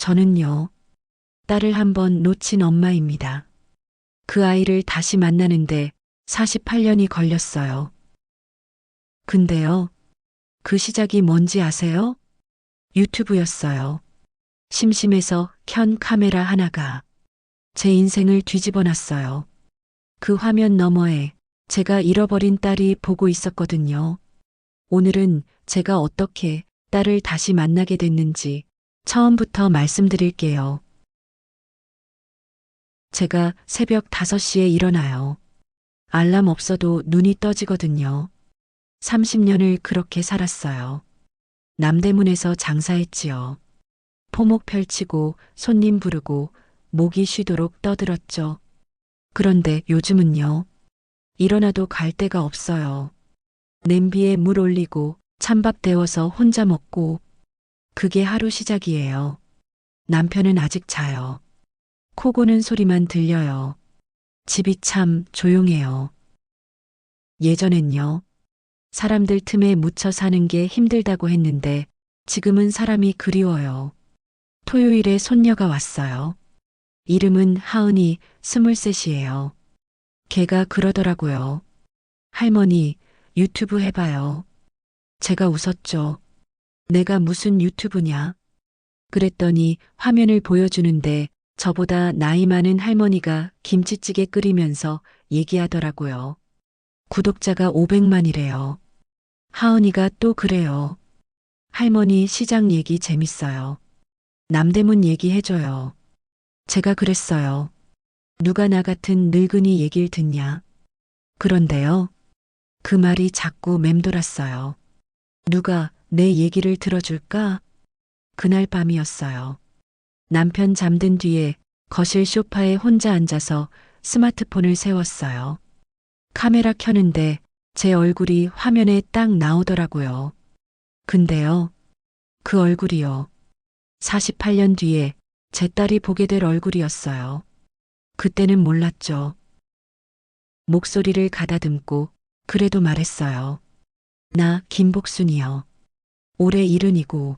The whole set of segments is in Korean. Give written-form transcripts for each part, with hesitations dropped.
저는요, 딸을 한 번 놓친 엄마입니다. 그 아이를 다시 만나는데 48년이 걸렸어요. 근데요, 그 시작이 뭔지 아세요? 유튜브였어요. 심심해서 켠 카메라 하나가 제 인생을 뒤집어 놨어요. 그 화면 너머에 제가 잃어버린 딸이 보고 있었거든요. 오늘은 제가 어떻게 딸을 다시 만나게 됐는지 처음부터 말씀드릴게요. 제가 새벽 5시에 일어나요. 알람 없어도 눈이 떠지거든요. 30년을 그렇게 살았어요. 남대문에서 장사했지요. 포목 펼치고 손님 부르고 목이 쉬도록 떠들었죠. 그런데 요즘은요. 일어나도 갈 데가 없어요. 냄비에 물 올리고 찬밥 데워서 혼자 먹고 그게 하루 시작이에요. 남편은 아직 자요. 코 고는 소리만 들려요. 집이 참 조용해요. 예전엔요. 사람들 틈에 묻혀 사는 게 힘들다고 했는데 지금은 사람이 그리워요. 토요일에 손녀가 왔어요. 이름은 하은이 23이에요. 걔가 그러더라고요. 할머니, 유튜브 해봐요. 제가 웃었죠. 내가 무슨 유튜브냐? 그랬더니 화면을 보여주는데 저보다 나이 많은 할머니가 김치찌개 끓이면서 얘기하더라고요. 구독자가 500만이래요. 하은이가 또 그래요. 할머니 시장 얘기 재밌어요. 남대문 얘기해줘요. 제가 그랬어요. 누가 나 같은 늙은이 얘길 듣냐. 그런데요. 그 말이 자꾸 맴돌았어요. 누가 내 얘기를 들어줄까? 그날 밤이었어요. 남편 잠든 뒤에 거실 소파에 혼자 앉아서 스마트폰을 세웠어요. 카메라 켜는데 제 얼굴이 화면에 딱 나오더라고요. 근데요, 그 얼굴이요. 48년 뒤에 제 딸이 보게 될 얼굴이었어요. 그때는 몰랐죠. 목소리를 가다듬고 그래도 말했어요. 나 김복순이요. 올해 70이고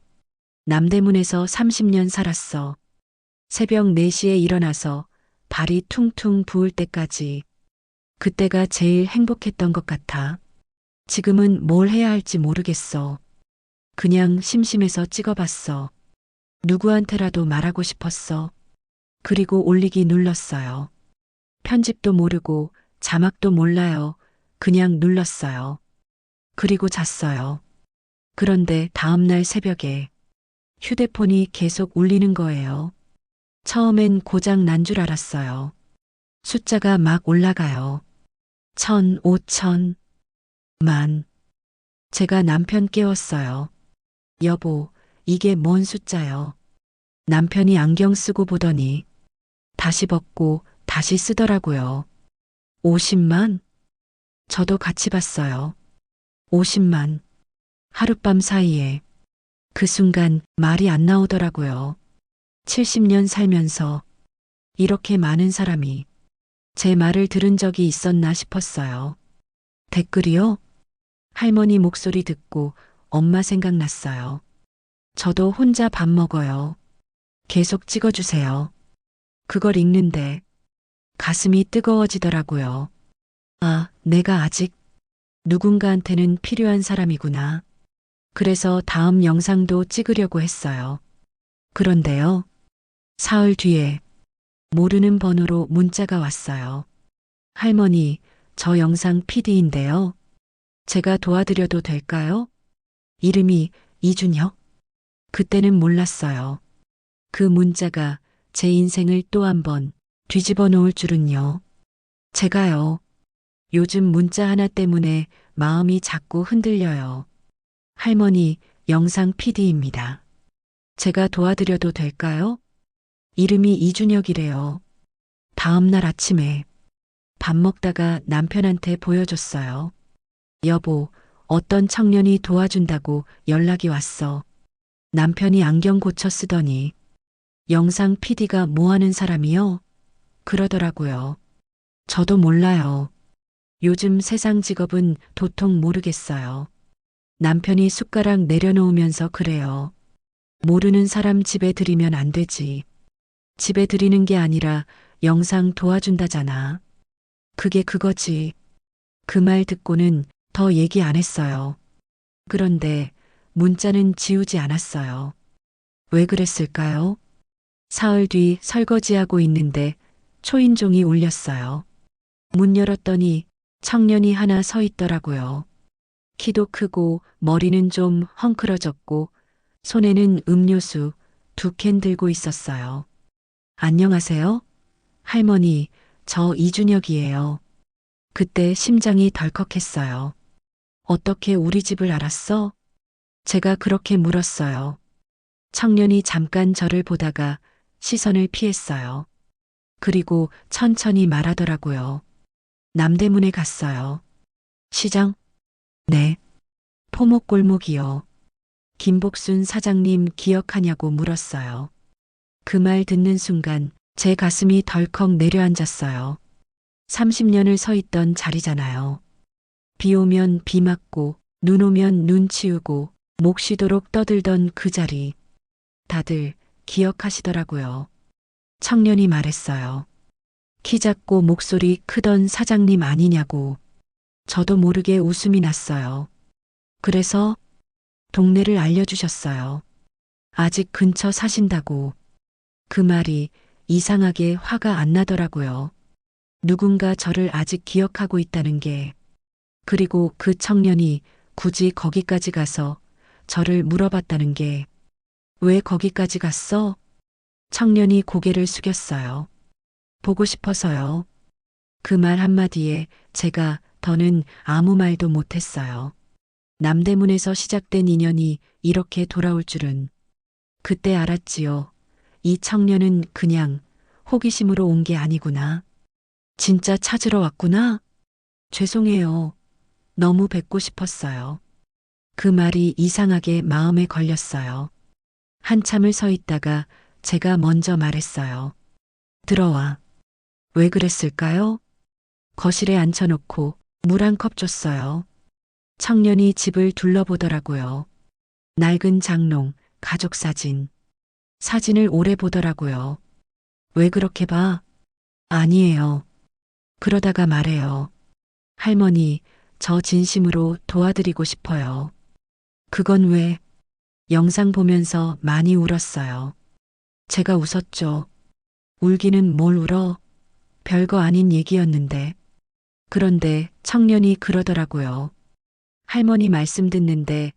남대문에서 30년 살았어. 새벽 4시에 일어나서 발이 퉁퉁 부을 때까지 그때가 제일 행복했던 것 같아. 지금은 뭘 해야 할지 모르겠어. 그냥 심심해서 찍어봤어. 누구한테라도 말하고 싶었어. 그리고 올리기 눌렀어요. 편집도 모르고 자막도 몰라요. 그냥 눌렀어요. 그리고 잤어요. 그런데 다음날 새벽에 휴대폰이 계속 울리는 거예요. 처음엔 고장 난 줄 알았어요. 숫자가 막 올라가요. 1000, 5000, 만. 제가 남편 깨웠어요. 여보, 이게 뭔 숫자요? 남편이 안경 쓰고 보더니 다시 벗고 다시 쓰더라고요. 50만? 저도 같이 봤어요. 50만. 하룻밤 사이에. 그 순간 말이 안 나오더라고요. 70년 살면서 이렇게 많은 사람이 제 말을 들은 적이 있었나 싶었어요. 댓글이요? 할머니 목소리 듣고 엄마 생각났어요. 저도 혼자 밥 먹어요. 계속 찍어주세요. 그걸 읽는데 가슴이 뜨거워지더라고요. 아, 내가 아직 누군가한테는 필요한 사람이구나. 그래서 다음 영상도 찍으려고 했어요. 그런데요. 사흘 뒤에 모르는 번호로 문자가 왔어요. 할머니, 저 영상 PD인데요. 제가 도와드려도 될까요? 이름이 이준혁? 그때는 몰랐어요. 그 문자가 제 인생을 또 한 번 뒤집어 놓을 줄은요. 제가요. 요즘 문자 하나 때문에 마음이 자꾸 흔들려요. 할머니, 영상 PD입니다. 제가 도와드려도 될까요? 이름이 이준혁이래요. 다음 날 아침에 밥 먹다가 남편한테 보여줬어요. 여보, 어떤 청년이 도와준다고 연락이 왔어. 남편이 안경 고쳐 쓰더니 영상 PD가 뭐 하는 사람이요? 그러더라고요. 저도 몰라요. 요즘 세상 직업은 도통 모르겠어요. 남편이 숟가락 내려놓으면서 그래요. 모르는 사람 집에 들이면 안 되지. 집에 들이는 게 아니라 영상 도와준다잖아. 그게 그거지. 그 말 듣고는 더 얘기 안 했어요. 그런데 문자는 지우지 않았어요. 왜 그랬을까요? 사흘 뒤 설거지하고 있는데 초인종이 울렸어요. 문 열었더니 청년이 하나 서 있더라고요. 키도 크고 머리는 좀 헝클어졌고 손에는 음료수 2캔 들고 있었어요. 안녕하세요. 할머니, 저 이준혁이에요. 그때 심장이 덜컥했어요. 어떻게 우리 집을 알았어? 제가 그렇게 물었어요. 청년이 잠깐 저를 보다가 시선을 피했어요. 그리고 천천히 말하더라고요. 남대문에 갔어요. 시장? 네. 포목골목이요. 김복순 사장님 기억하냐고 물었어요. 그 말 듣는 순간 제 가슴이 덜컥 내려앉았어요. 30년을 서 있던 자리잖아요. 비 오면 비 맞고 눈 오면 눈 치우고 목 쉬도록 떠들던 그 자리. 다들 기억하시더라고요. 청년이 말했어요. 키 작고 목소리 크던 사장님 아니냐고. 저도 모르게 웃음이 났어요. 그래서 동네를 알려주셨어요. 아직 근처 사신다고. 그 말이 이상하게 화가 안 나더라고요. 누군가 저를 아직 기억하고 있다는 게. 그리고 그 청년이 굳이 거기까지 가서 저를 물어봤다는 게. 왜 거기까지 갔어? 청년이 고개를 숙였어요. 보고 싶어서요. 그 말 한마디에 제가 더는 아무 말도 못했어요. 남대문에서 시작된 인연이 이렇게 돌아올 줄은. 그때 알았지요. 이 청년은 그냥 호기심으로 온 게 아니구나. 진짜 찾으러 왔구나. 죄송해요. 너무 뵙고 싶었어요. 그 말이 이상하게 마음에 걸렸어요. 한참을 서 있다가 제가 먼저 말했어요. 들어와. 왜 그랬을까요? 거실에 앉혀놓고 물 한 컵 줬어요. 청년이 집을 둘러보더라고요. 낡은 장롱, 가족 사진. 사진을 오래 보더라고요. 왜 그렇게 봐? 아니에요. 그러다가 말해요. 할머니, 저 진심으로 도와드리고 싶어요. 그건 왜? 영상 보면서 많이 울었어요. 제가 웃었죠. 울기는 뭘 울어? 별거 아닌 얘기였는데. 그런데 청년이 그러더라고요. 할머니 말씀 듣는데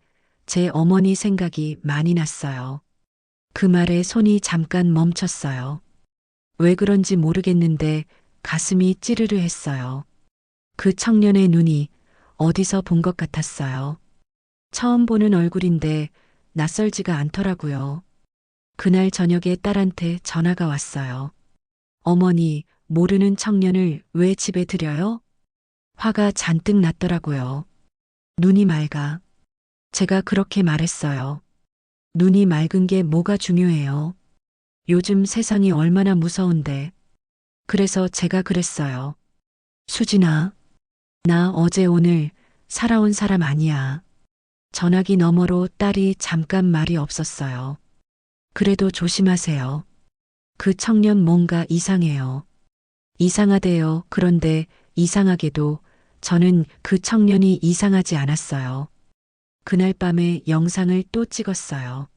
제 어머니 생각이 많이 났어요. 그 말에 손이 잠깐 멈췄어요. 왜 그런지 모르겠는데 가슴이 찌르르 했어요. 그 청년의 눈이 어디서 본 것 같았어요. 처음 보는 얼굴인데 낯설지가 않더라고요. 그날 저녁에 딸한테 전화가 왔어요. 어머니, 모르는 청년을 왜 집에 들여요? 화가 잔뜩 났더라고요. 눈이 맑아. 제가 그렇게 말했어요. 눈이 맑은 게 뭐가 중요해요? 요즘 세상이 얼마나 무서운데. 그래서 제가 그랬어요. 수진아, 나 어제 오늘 살아온 사람 아니야. 전화기 너머로 딸이 잠깐 말이 없었어요. 그래도 조심하세요. 그 청년 뭔가 이상해요. 이상하대요. 그런데 이상하게도 저는 그 청년이 이상하지 않았어요. 그날 밤에 영상을 또 찍었어요.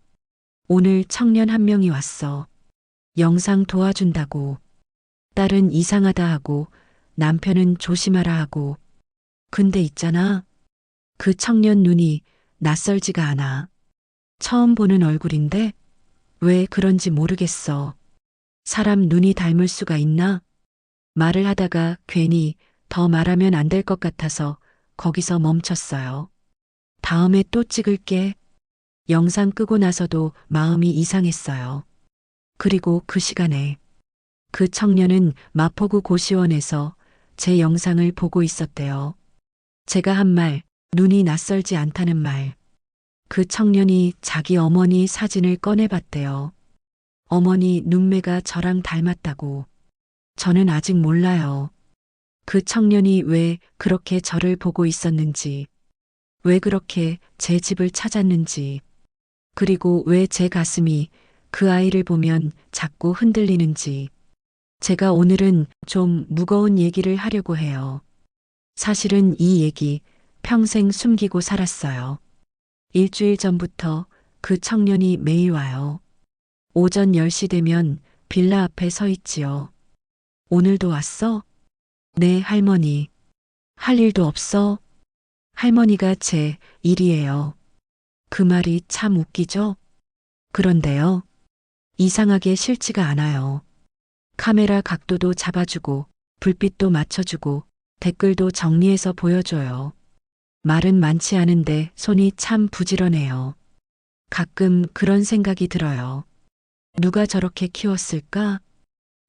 오늘 청년 한 명이 왔어. 영상 도와준다고. 딸은 이상하다 하고 남편은 조심하라 하고. 근데 있잖아. 그 청년 눈이 낯설지가 않아. 처음 보는 얼굴인데 왜 그런지 모르겠어. 사람 눈이 닮을 수가 있나? 말을 하다가 괜히 더 말하면 안 될 것 같아서 거기서 멈췄어요. 다음에 또 찍을게. 영상 끄고 나서도 마음이 이상했어요. 그리고 그 시간에 그 청년은 마포구 고시원에서 제 영상을 보고 있었대요. 제가 한 말, 눈이 낯설지 않다는 말. 그 청년이 자기 어머니 사진을 꺼내봤대요. 어머니 눈매가 저랑 닮았다고. 저는 아직 몰라요. 그 청년이 왜 그렇게 저를 보고 있었는지, 왜 그렇게 제 집을 찾았는지. 그리고 왜 제 가슴이 그 아이를 보면 자꾸 흔들리는지. 제가 오늘은 좀 무거운 얘기를 하려고 해요. 사실은 이 얘기 평생 숨기고 살았어요. 일주일 전부터 그 청년이 매일 와요. 오전 10시 되면 빌라 앞에 서 있지요. 오늘도 왔어? 네, 할머니. 할 일도 없어? 할머니가 제 일이에요. 그 말이 참 웃기죠? 그런데요. 이상하게 싫지가 않아요. 카메라 각도도 잡아주고, 불빛도 맞춰주고, 댓글도 정리해서 보여줘요. 말은 많지 않은데 손이 참 부지런해요. 가끔 그런 생각이 들어요. 누가 저렇게 키웠을까?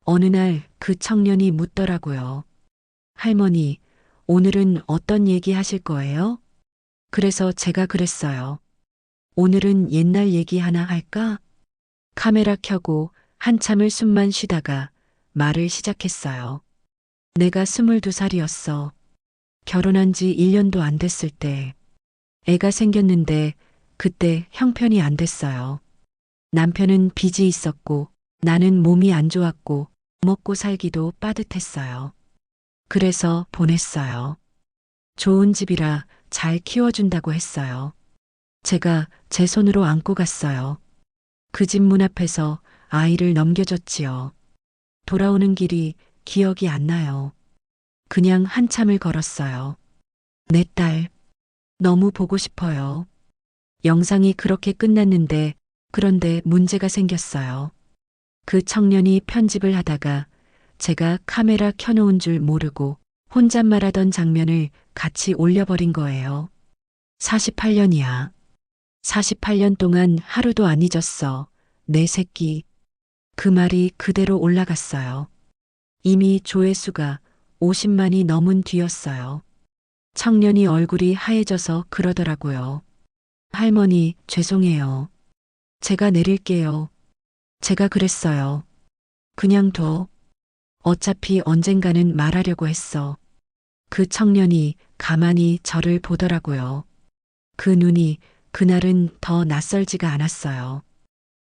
어느 날 그 청년이 묻더라고요. 할머니, 오늘은 어떤 얘기 하실 거예요? 그래서 제가 그랬어요. 오늘은 옛날 얘기 하나 할까? 카메라 켜고 한참을 숨만 쉬다가 말을 시작했어요. 내가 22살이었어. 결혼한 지 1년도 안 됐을 때. 애가 생겼는데 그때 형편이 안 됐어요. 남편은 빚이 있었고 나는 몸이 안 좋았고 먹고 살기도 빠듯했어요. 그래서 보냈어요. 좋은 집이라 잘 키워준다고 했어요. 제가 제 손으로 안고 갔어요. 그 집 문 앞에서 아이를 넘겨줬지요. 돌아오는 길이 기억이 안 나요. 그냥 한참을 걸었어요. 내 딸, 너무 보고 싶어요. 영상이 그렇게 끝났는데 그런데 문제가 생겼어요. 그 청년이 편집을 하다가 제가 카메라 켜놓은 줄 모르고 혼잣말하던 장면을 같이 올려버린 거예요. 48년이야. 48년 동안 하루도 안 잊었어. 내 새끼. 그 말이 그대로 올라갔어요. 이미 조회수가 50만이 넘은 뒤였어요. 청년이 얼굴이 하얘져서 그러더라고요. 할머니, 죄송해요. 제가 내릴게요. 제가 그랬어요. 그냥 둬. 어차피 언젠가는 말하려고 했어. 그 청년이 가만히 저를 보더라고요. 그 눈이 그날은 더 낯설지가 않았어요.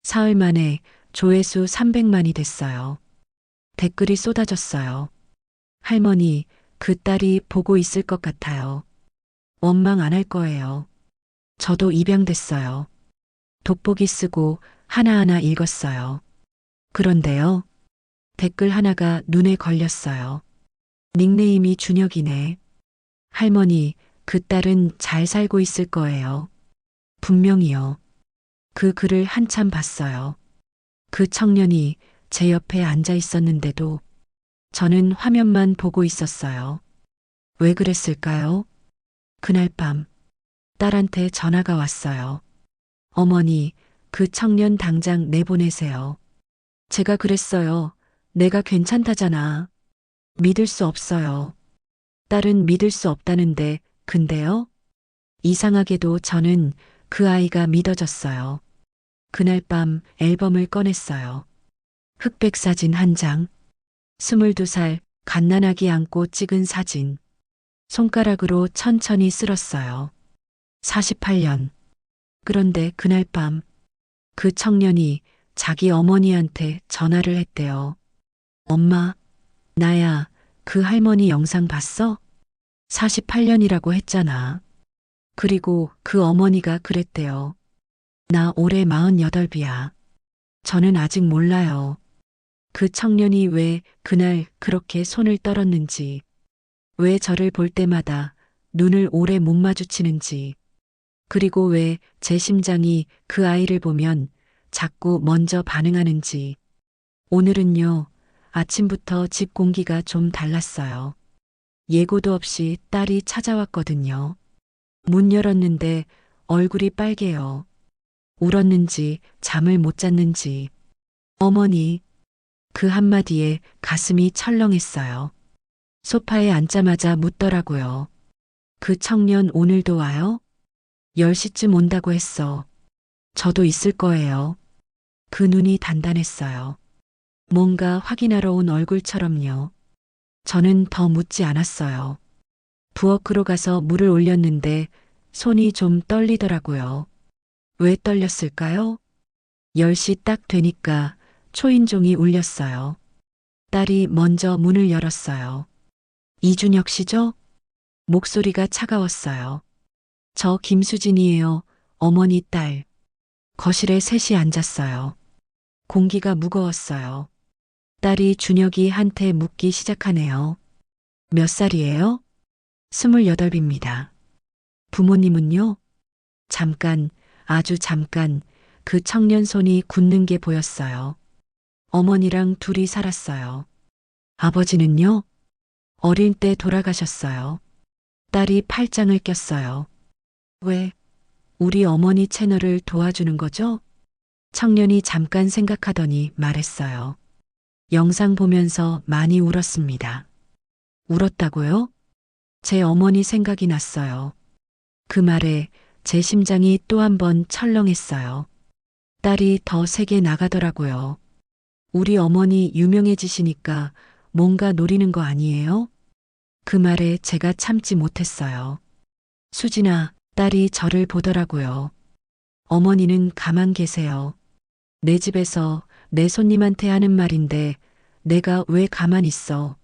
사흘 만에 조회수 300만이 됐어요. 댓글이 쏟아졌어요. 할머니, 그 딸이 보고 있을 것 같아요. 원망 안 할 거예요. 저도 입양됐어요. 돋보기 쓰고 하나하나 읽었어요. 그런데요. 댓글 하나가 눈에 걸렸어요. 닉네임이 준혁이네. 할머니, 그 딸은 잘 살고 있을 거예요. 분명히요. 그 글을 한참 봤어요. 그 청년이 제 옆에 앉아 있었는데도 저는 화면만 보고 있었어요. 왜 그랬을까요? 그날 밤 딸한테 전화가 왔어요. 어머니, 그 청년 당장 내보내세요. 제가 그랬어요. 내가 괜찮다잖아. 믿을 수 없어요. 딸은 믿을 수 없다는데, 근데요? 이상하게도 저는 그 아이가 믿어졌어요. 그날 밤 앨범을 꺼냈어요. 흑백 사진 한 장. 22살 갓난아기 안고 찍은 사진. 손가락으로 천천히 쓸었어요. 48년. 그런데 그날 밤 그 청년이 자기 어머니한테 전화를 했대요. 엄마, 나야 그 할머니 영상 봤어? 48년이라고 했잖아. 그리고 그 어머니가 그랬대요. 나 올해 48이야. 저는 아직 몰라요. 그 청년이 왜 그날 그렇게 손을 떨었는지, 왜 저를 볼 때마다 눈을 오래 못 마주치는지, 그리고 왜 제 심장이 그 아이를 보면 자꾸 먼저 반응하는지. 오늘은요, 아침부터 집 공기가 좀 달랐어요. 예고도 없이 딸이 찾아왔거든요. 문 열었는데 얼굴이 빨개요. 울었는지 잠을 못 잤는지. 어머니, 그 한마디에 가슴이 철렁했어요. 소파에 앉자마자 묻더라고요. 그 청년 오늘도 와요? 10시쯤 온다고 했어. 저도 있을 거예요. 그 눈이 단단했어요. 뭔가 확인하러 온 얼굴처럼요. 저는 더 묻지 않았어요. 부엌으로 가서 물을 올렸는데 손이 좀 떨리더라고요. 왜 떨렸을까요? 10시 딱 되니까 초인종이 울렸어요. 딸이 먼저 문을 열었어요. 이준혁 씨죠? 목소리가 차가웠어요. 저 김수진이에요. 어머니 딸. 거실에 셋이 앉았어요. 공기가 무거웠어요. 딸이 준혁이한테 묻기 시작하네요. 몇 살이에요? 28입니다. 부모님은요? 잠깐, 아주 잠깐 그 청년 손이 굳는 게 보였어요. 어머니랑 둘이 살았어요. 아버지는요? 어릴 때 돌아가셨어요. 딸이 팔짱을 꼈어요. 왜? 우리 어머니 채널을 도와주는 거죠? 청년이 잠깐 생각하더니 말했어요. 영상 보면서 많이 울었습니다. 울었다고요? 제 어머니 생각이 났어요. 그 말에 제 심장이 또 한 번 철렁했어요. 딸이 더 세게 나가더라고요. 우리 어머니 유명해지시니까 뭔가 노리는 거 아니에요? 그 말에 제가 참지 못했어요. 수진아, 딸이 저를 보더라고요. 어머니는 가만 계세요. 내 집에서 내 손님한테 하는 말인데 내가 왜 가만 있어?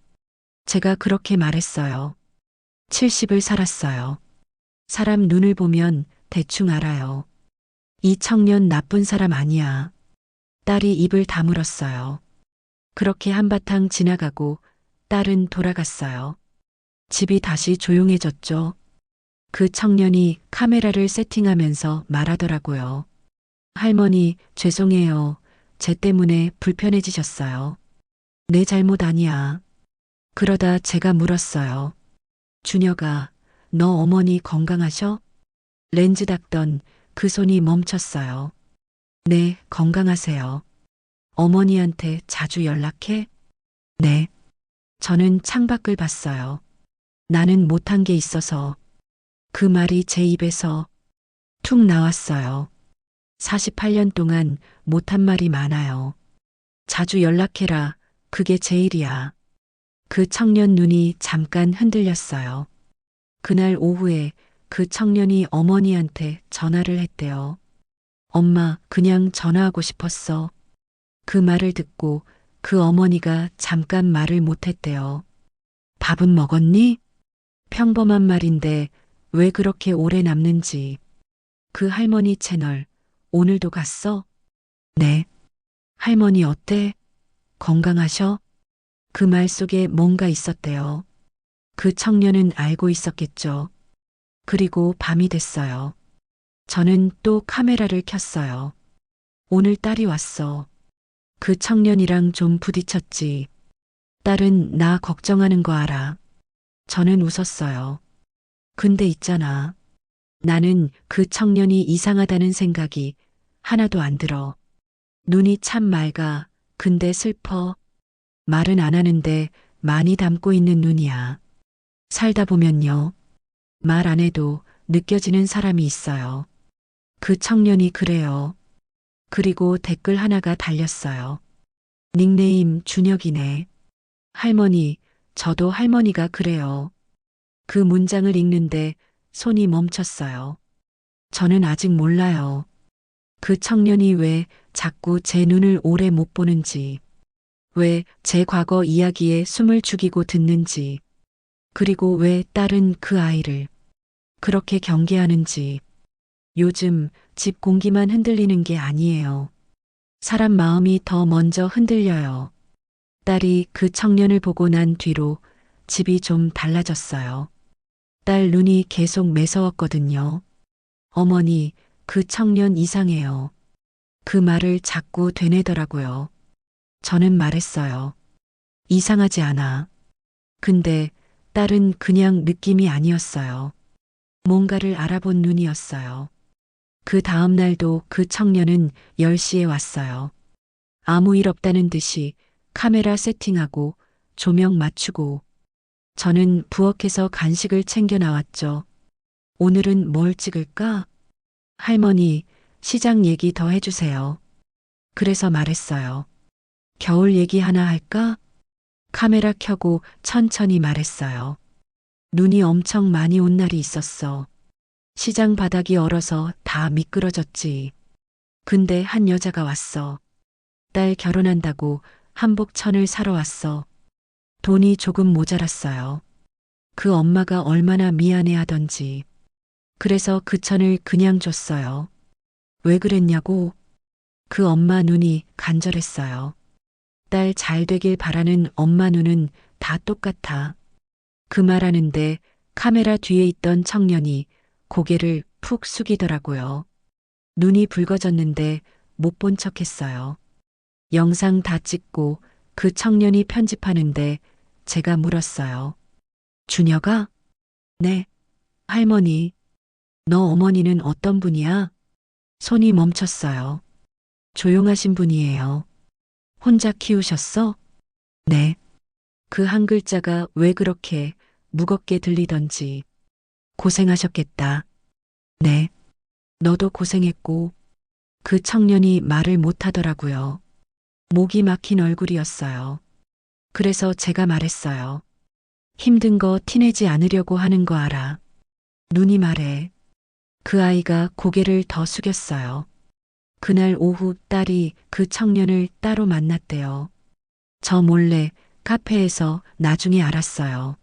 제가 그렇게 말했어요. 70을 살았어요. 사람 눈을 보면 대충 알아요. 이 청년 나쁜 사람 아니야. 딸이 입을 다물었어요. 그렇게 한바탕 지나가고 딸은 돌아갔어요. 집이 다시 조용해졌죠. 그 청년이 카메라를 세팅하면서 말하더라고요. 할머니, 죄송해요. 쟤 때문에 불편해지셨어요. 내 잘못 아니야. 그러다 제가 물었어요. 준혁아, 너 어머니 건강하셔? 렌즈 닦던 그 손이 멈췄어요. 네, 건강하세요. 어머니한테 자주 연락해? 네. 저는 창밖을 봤어요. 나는 못한 게 있어서 그 말이 제 입에서 툭 나왔어요. 48년 동안 못한 말이 많아요. 자주 연락해라. 그게 제일이야. 그 청년 눈이 잠깐 흔들렸어요. 그날 오후에 그 청년이 어머니한테 전화를 했대요. 엄마, 그냥 전화하고 싶었어. 그 말을 듣고 그 어머니가 잠깐 말을 못했대요. 밥은 먹었니? 평범한 말인데 왜 그렇게 오래 남는지. 그 할머니 채널, 오늘도 갔어? 네. 할머니 어때? 건강하셔? 그 말 속에 뭔가 있었대요. 그 청년은 알고 있었겠죠. 그리고 밤이 됐어요. 저는 또 카메라를 켰어요. 오늘 딸이 왔어. 그 청년이랑 좀 부딪혔지. 딸은 나 걱정하는 거 알아. 저는 웃었어요. 근데 있잖아. 나는 그 청년이 이상하다는 생각이 하나도 안 들어. 눈이 참 맑아. 근데 슬퍼. 말은 안 하는데 많이 담고 있는 눈이야. 살다 보면요. 말 안 해도 느껴지는 사람이 있어요. 그 청년이 그래요. 그리고 댓글 하나가 달렸어요. 닉네임 준혁이네. 할머니, 저도 할머니가 그래요. 그 문장을 읽는데 손이 멈췄어요. 저는 아직 몰라요. 그 청년이 왜 자꾸 제 눈을 오래 못 보는지, 왜 제 과거 이야기에 숨을 죽이고 듣는지, 그리고 왜 딸은 그 아이를 그렇게 경계하는지. 요즘 집 공기만 흔들리는 게 아니에요. 사람 마음이 더 먼저 흔들려요. 딸이 그 청년을 보고 난 뒤로 집이 좀 달라졌어요. 딸 눈이 계속 매서웠거든요. 어머니, 그 청년 이상해요. 그 말을 자꾸 되뇌더라고요. 저는 말했어요. 이상하지 않아. 근데 딸은 그냥 느낌이 아니었어요. 뭔가를 알아본 눈이었어요. 그 다음 날도 그 청년은 10시에 왔어요. 아무 일 없다는 듯이 카메라 세팅하고 조명 맞추고 저는 부엌에서 간식을 챙겨 나왔죠. 오늘은 뭘 찍을까? 할머니, 시장 얘기 더 해주세요. 그래서 말했어요. 겨울 얘기 하나 할까? 카메라 켜고 천천히 말했어요. 눈이 엄청 많이 온 날이 있었어. 시장 바닥이 얼어서 다 다 미끄러졌지. 근데 한 여자가 왔어. 딸 결혼한다고 한복 천을 사러 왔어. 돈이 조금 모자랐어요. 그 엄마가 얼마나 미안해 하던지. 그래서 그 천을 그냥 줬어요. 왜 그랬냐고? 그 엄마 눈이 간절했어요. 딸 잘 되길 바라는 엄마 눈은 다 똑같아. 그 말하는데 카메라 뒤에 있던 청년이 고개를 푹 숙이더라고요. 눈이 붉어졌는데 못 본 척 했어요. 영상 다 찍고 그 청년이 편집하는데 제가 물었어요. 준혁아? 네. 할머니. 너 어머니는 어떤 분이야? 손이 멈췄어요. 조용하신 분이에요. 혼자 키우셨어? 네. 그 한 글자가 왜 그렇게 무겁게 들리던지. 고생하셨겠다. 네. 너도 고생했고. 그 청년이 말을 못 하더라고요. 목이 막힌 얼굴이었어요. 그래서 제가 말했어요. 힘든 거 티내지 않으려고 하는 거 알아. 눈이 말해. 그 아이가 고개를 더 숙였어요. 그날 오후 딸이 그 청년을 따로 만났대요. 저 몰래 카페에서 나중에 알았어요.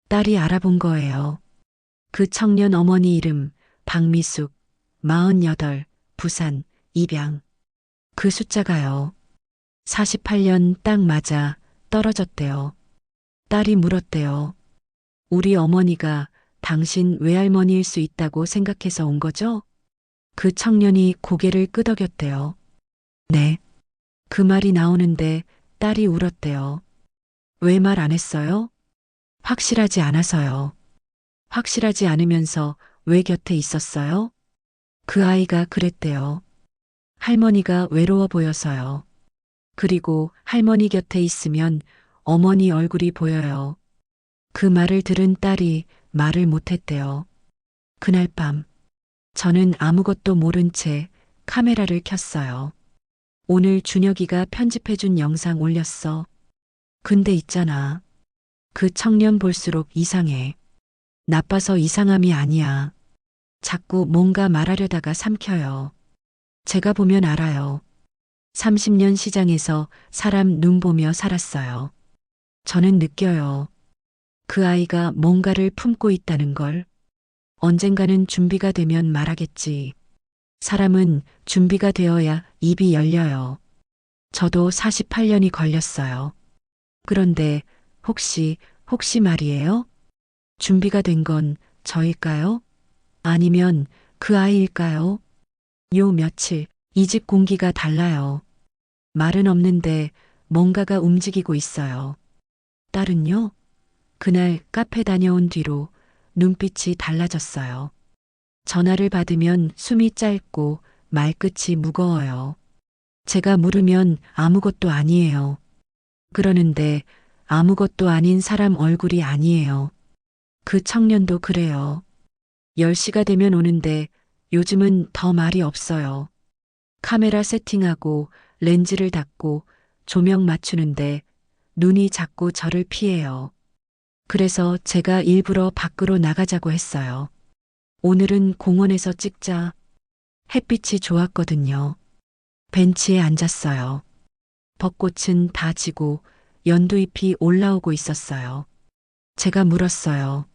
딸이 알아본 거예요. 그 청년 어머니 이름 박미숙, 48, 부산, 입양. 그 숫자가요. 48년 딱 맞아 떨어졌대요. 딸이 물었대요. 우리 어머니가 당신 외할머니일 수 있다고 생각해서 온 거죠? 그 청년이 고개를 끄덕였대요. 네. 그 말이 나오는데 딸이 울었대요. 왜 말 안 했어요? 확실하지 않아서요. 확실하지 않으면서 왜 곁에 있었어요? 그 아이가 그랬대요. 할머니가 외로워 보여서요. 그리고 할머니 곁에 있으면 어머니 얼굴이 보여요. 그 말을 들은 딸이 말을 못했대요. 그날 밤, 저는 아무것도 모른 채 카메라를 켰어요. 오늘 준혁이가 편집해준 영상 올렸어. 근데 있잖아. 그 청년 볼수록 이상해. 나빠서 이상함이 아니야. 자꾸 뭔가 말하려다가 삼켜요. 제가 보면 알아요. 30년 시장에서 사람 눈 보며 살았어요. 저는 느껴요. 그 아이가 뭔가를 품고 있다는 걸. 언젠가는 준비가 되면 말하겠지. 사람은 준비가 되어야 입이 열려요. 저도 48년이 걸렸어요. 그런데 혹시 말이에요? 준비가 된 건 저일까요? 아니면 그 아이일까요? 요 며칠 이 집 공기가 달라요. 말은 없는데 뭔가가 움직이고 있어요. 딸은요? 그날 카페 다녀온 뒤로 눈빛이 달라졌어요. 전화를 받으면 숨이 짧고 말끝이 무거워요. 제가 물으면 아무것도 아니에요. 그러는데 아무것도 아닌 사람 얼굴이 아니에요. 그 청년도 그래요. 10시가 되면 오는데 요즘은 더 말이 없어요. 카메라 세팅하고 렌즈를 닫고 조명 맞추는데 눈이 자꾸 저를 피해요. 그래서 제가 일부러 밖으로 나가자고 했어요. 오늘은 공원에서 찍자. 햇빛이 좋았거든요. 벤치에 앉았어요. 벚꽃은 다 지고 연두잎이 올라오고 있었어요. 제가 물었어요.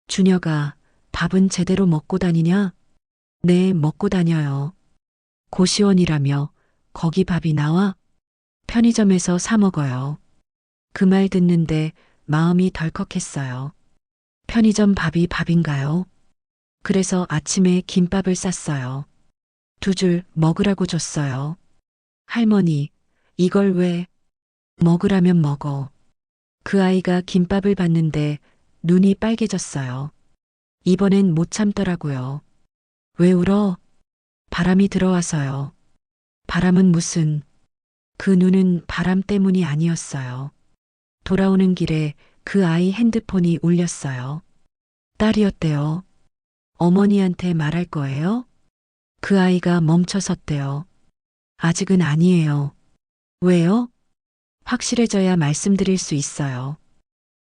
준혁아, 밥은 제대로 먹고 다니냐? 네, 먹고 다녀요. 고시원이라며 거기 밥이 나와? 편의점에서 사 먹어요. 그 말 듣는데 마음이 덜컥했어요. 편의점 밥이 밥인가요? 그래서 아침에 김밥을 쌌어요. 2줄 먹으라고 줬어요. 할머니, 이걸 왜 먹으라면 먹어. 그 아이가 김밥을 봤는데 눈이 빨개졌어요. 이번엔 못 참더라고요. 왜 울어? 바람이 들어와서요. 바람은 무슨, 그 눈은 바람 때문이 아니었어요. 돌아오는 길에 그 아이 핸드폰이 울렸어요. 딸이었대요. 어머니한테 말할 거예요? 그 아이가 멈춰섰대요. 아직은 아니에요. 왜요? 확실해져야 말씀드릴 수 있어요.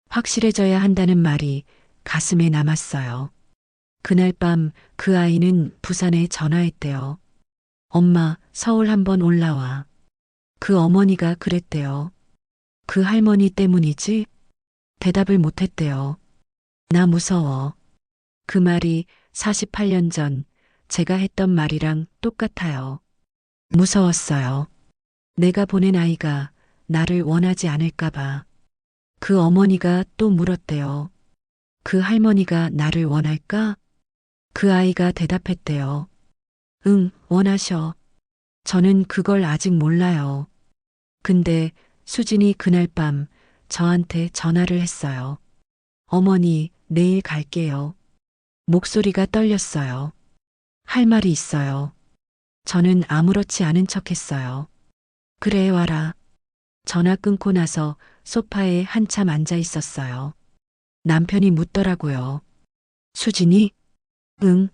확실해져야 한다는 말이 가슴에 남았어요. 그날 밤 그 아이는 부산에 전화했대요. 엄마, 서울 한번 올라와. 그 어머니가 그랬대요. 그 할머니 때문이지? 대답을 못했대요. 나 무서워. 그 말이 48년 전 제가 했던 말이랑 똑같아요. 무서웠어요. 내가 보낸 아이가 나를 원하지 않을까봐. 그 어머니가 또 물었대요. 그 할머니가 나를 원할까? 그 아이가 대답했대요. 응, 원하셔. 저는 그걸 아직 몰라요. 근데 수진이 그날 밤 저한테 전화를 했어요. 어머니, 내일 갈게요. 목소리가 떨렸어요. 할 말이 있어요. 저는 아무렇지 않은 척 했어요. 그래, 와라. 전화 끊고 나서 소파에 한참 앉아 있었어요. 남편이 묻더라고요. 수진이? 응.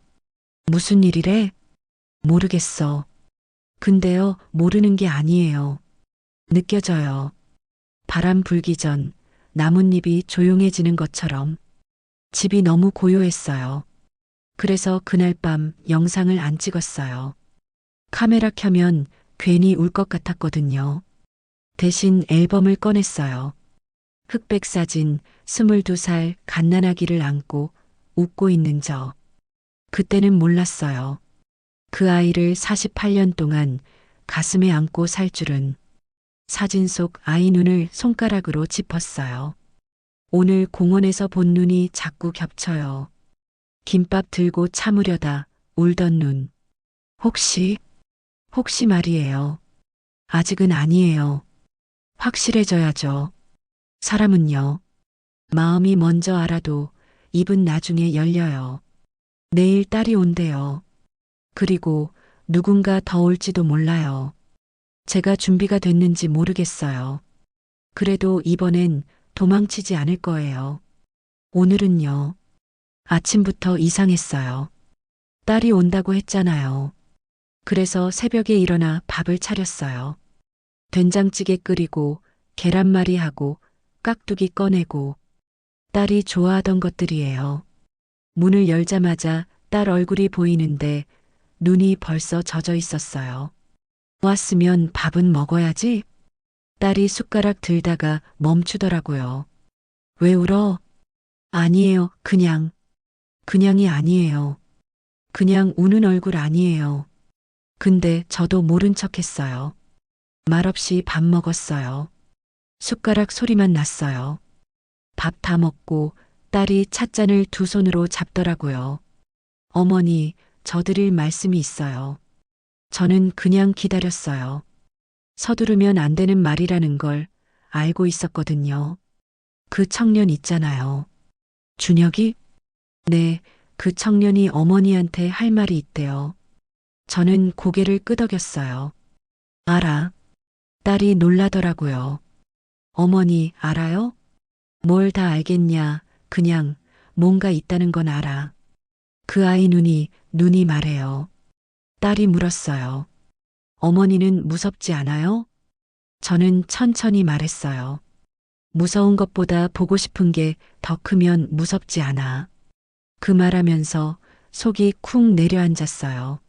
무슨 일이래? 모르겠어. 근데요, 모르는 게 아니에요. 느껴져요. 바람 불기 전 나뭇잎이 조용해지는 것처럼. 집이 너무 고요했어요. 그래서 그날 밤 영상을 안 찍었어요. 카메라 켜면 괜히 울 것 같았거든요. 대신 앨범을 꺼냈어요. 흑백 사진, 22살 갓난아기를 안고 웃고 있는 저. 그때는 몰랐어요. 그 아이를 48년 동안 가슴에 안고 살 줄은. 사진 속 아이 눈을 손가락으로 짚었어요. 오늘 공원에서 본 눈이 자꾸 겹쳐요. 김밥 들고 참으려다 울던 눈. 혹시 말이에요. 아직은 아니에요. 확실해져야죠. 사람은요. 마음이 먼저 알아도 입은 나중에 열려요. 내일 딸이 온대요. 그리고 누군가 더 올지도 몰라요. 제가 준비가 됐는지 모르겠어요. 그래도 이번엔 도망치지 않을 거예요. 오늘은요. 아침부터 이상했어요. 딸이 온다고 했잖아요. 그래서 새벽에 일어나 밥을 차렸어요. 된장찌개 끓이고 계란말이 하고 깍두기 꺼내고 딸이 좋아하던 것들이에요. 문을 열자마자 딸 얼굴이 보이는데 눈이 벌써 젖어 있었어요. 왔으면 밥은 먹어야지. 딸이 숟가락 들다가 멈추더라고요. 왜 울어? 아니에요. 그냥이 아니에요. 그냥 우는 얼굴 아니에요. 근데 저도 모른 척 했어요. 말없이 밥 먹었어요. 숟가락 소리만 났어요. 밥 다 먹고 딸이 찻잔을 두 손으로 잡더라고요. 어머니, 저 드릴 말씀이 있어요. 저는 그냥 기다렸어요. 서두르면 안 되는 말이라는 걸 알고 있었거든요. 그 청년 있잖아요. 준혁이? 네, 그 청년이 어머니한테 할 말이 있대요. 저는 고개를 끄덕였어요. 알아. 딸이 놀라더라고요. 어머니, 알아요? 뭘 다 알겠냐. 그냥 뭔가 있다는 건 알아. 그 아이 눈이 말해요. 딸이 물었어요. 어머니는 무섭지 않아요? 저는 천천히 말했어요. 무서운 것보다 보고 싶은 게 더 크면 무섭지 않아. 그 말하면서 속이 쿵 내려앉았어요.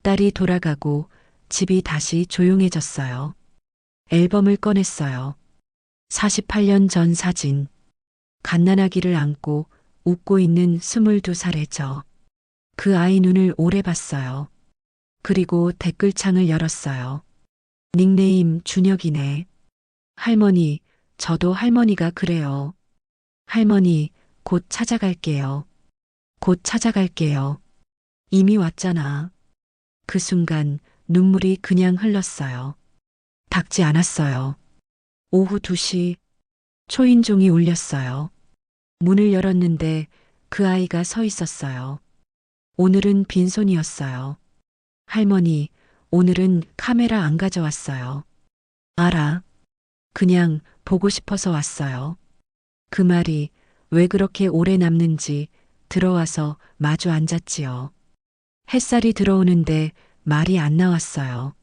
딸이 돌아가고 집이 다시 조용해졌어요. 앨범을 꺼냈어요. 48년 전 사진. 갓난아기를 안고 웃고 있는 22살의 저. 그 아이 눈을 오래 봤어요. 그리고 댓글창을 열었어요. 닉네임 준혁이네. 할머니, 저도 할머니가 그래요. 할머니, 곧 찾아갈게요. 곧 찾아갈게요. 이미 왔잖아. 그 순간 눈물이 그냥 흘렀어요. 닦지 않았어요. 오후 2시 초인종이 울렸어요. 문을 열었는데 그 아이가 서 있었어요. 오늘은 빈손이었어요. 할머니, 오늘은 카메라 안 가져왔어요. 알아. 그냥 보고 싶어서 왔어요. 그 말이 왜 그렇게 오래 남는지 들어와서 마주 앉았지요. 햇살이 들어오는데 말이 안 나왔어요.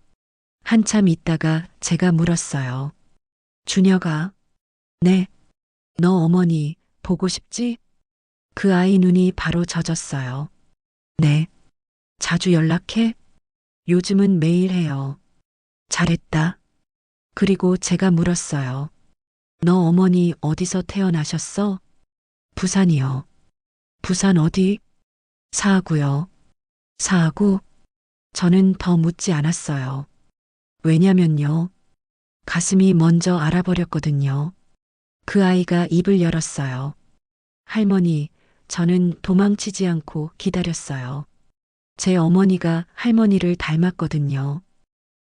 한참 있다가 제가 물었어요. 준혁아. 네. 너 어머니 보고 싶지? 그 아이 눈이 바로 젖었어요. 네. 자주 연락해? 요즘은 매일 해요. 잘했다. 그리고 제가 물었어요. 너 어머니 어디서 태어나셨어? 부산이요. 부산 어디? 사하구요. 사하구? 저는 더 묻지 않았어요. 왜냐면요. 가슴이 먼저 알아버렸거든요. 그 아이가 입을 열었어요. 할머니, 저는 도망치지 않고 기다렸어요. 제 어머니가 할머니를 닮았거든요.